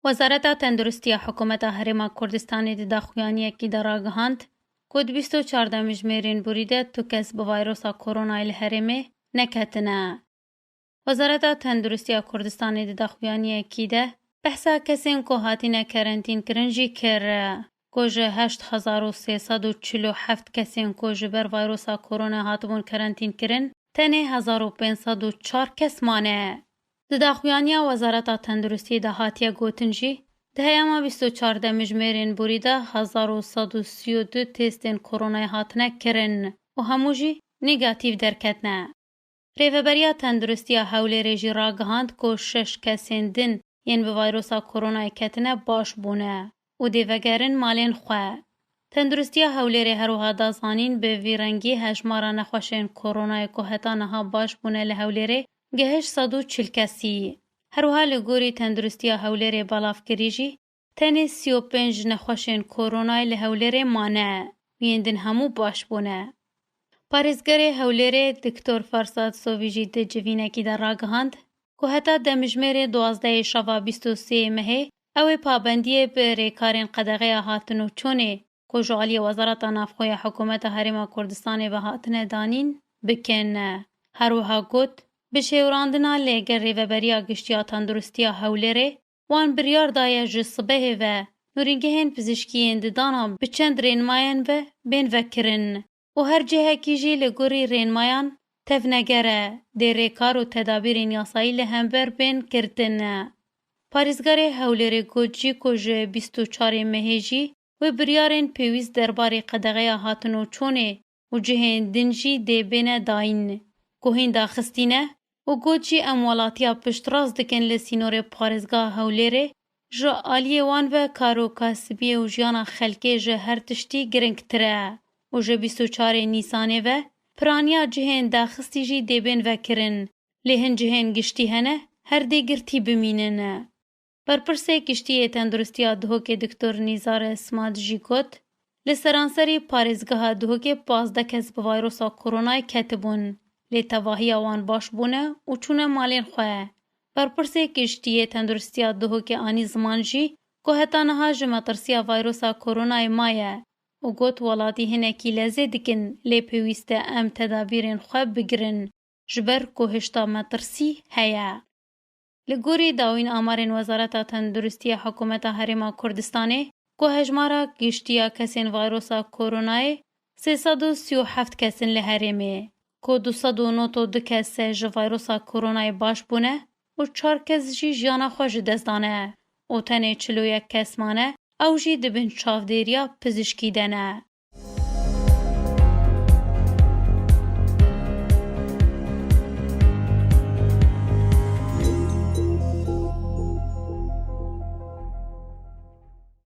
وزارت تندرستی حکومت هرما کردستان دی داخویانیکی در آگهاند کود 24 مجمرین بریده تو کس به ویروس کرونا الهرمه نکتنه. وزارت تندرستی کردستان دی داخویانیکی ده بحثا کسین که هاتین کرنتین کرنجی کره. کوجه 8347 کسین که جبر ویروس کرونا هاتبون کرنتین کرن تنه 1504 کس مانه. داخویانی وزارت تندرستی ده هاتیه گوتنجی ده هیاما 24 مجمرین بریده 1132 تستین کرونا هاتنه کرن و هموجی نگاتیو درکتنه. ریوبریا تندرستی حوله ریجی را گهاند که 6 کسین دن ین به ویروس کرونا کتنه باش بونه و دیوگرن مالین خواه. تندرستی حوله ری هروها دازانین به ویرنگی هجمارا نخوشین کرونا که هتا نها باش بونه لحوله ری گهش 140 کسی. هروها لگوری تندرستی حوله ری بالاف کریجی تنی 35 نخوشین کرونا لحوله ری مانه ویندن همو باش بونه. پارزگری حوله ری دکتور فرساد سوویجی ده جوینکی در را گهاند که حتی دمجمیر 12 شوا 23 مهی اوی پابندی به ریکارین قدغه هاتنو چونه که جعالی وزارت نافخوی حکومت هرما کردستان و هاتن دانین بکنه. هروها گوت به شوراندنا لگر ریوبریا گشتیا تندرستی حوله ری وان بریار دای جسبه و نورینگهین پزشکی انددانا بچند رینماین و بین وکرن و هر جهه کیجی لگوری رینمایان تفنگره دی ریکار و تدابیر یاسایی لهمبر بین کردن. پاریزگار حوله ری گوجی که 24 مهیجی و بریارین پیویز درباری قدغه هاتنو چونه و جهین دنجی دی بین داین. گوهین داخستینه و گوجی اموالاتیا پشتراز دکن لسینور پارزگاه حوله ری جا آلیه وان و کارو کاسبی و جیانا خلکه جه هر تشتی گرنگ تره و جه 24 نیسانه و پرانیا جهین داخستی جی دی بین وکرن لهن جهین گشتی هنه هر دی گرتی بمینن. پرپرسه کشتی تندرستی دهو که دکتر نیزار اسماد جی گوت لسرانسری پارزگاه دهو که 15 کس به ویروس کرونا کتبون لی تواهی آوان باش بونه و چونه مالین خواه. پرپرسه کشتی تندرستی دهو که آنی زمان جی که حتی نها جمترسی ویروس کرونا مایه و گوت ولاتی هنکی لزه دکن لی پیویست ام تدابیرین خواه بگرن جبر که هشتا مترسی هیا. لگوری داوین آمارین وزارت تندرستی حکومت هرما کردستانه که هجمارا گشتیا کسین ویروس کورونای 337 کسین لحرمه که 292 کس جه ویروس کورونای باش بونه و 4 کس جی جانا خوش دستانه و تنه 41 کس مانه او جی دبن چاودیریا پزشکی دنه.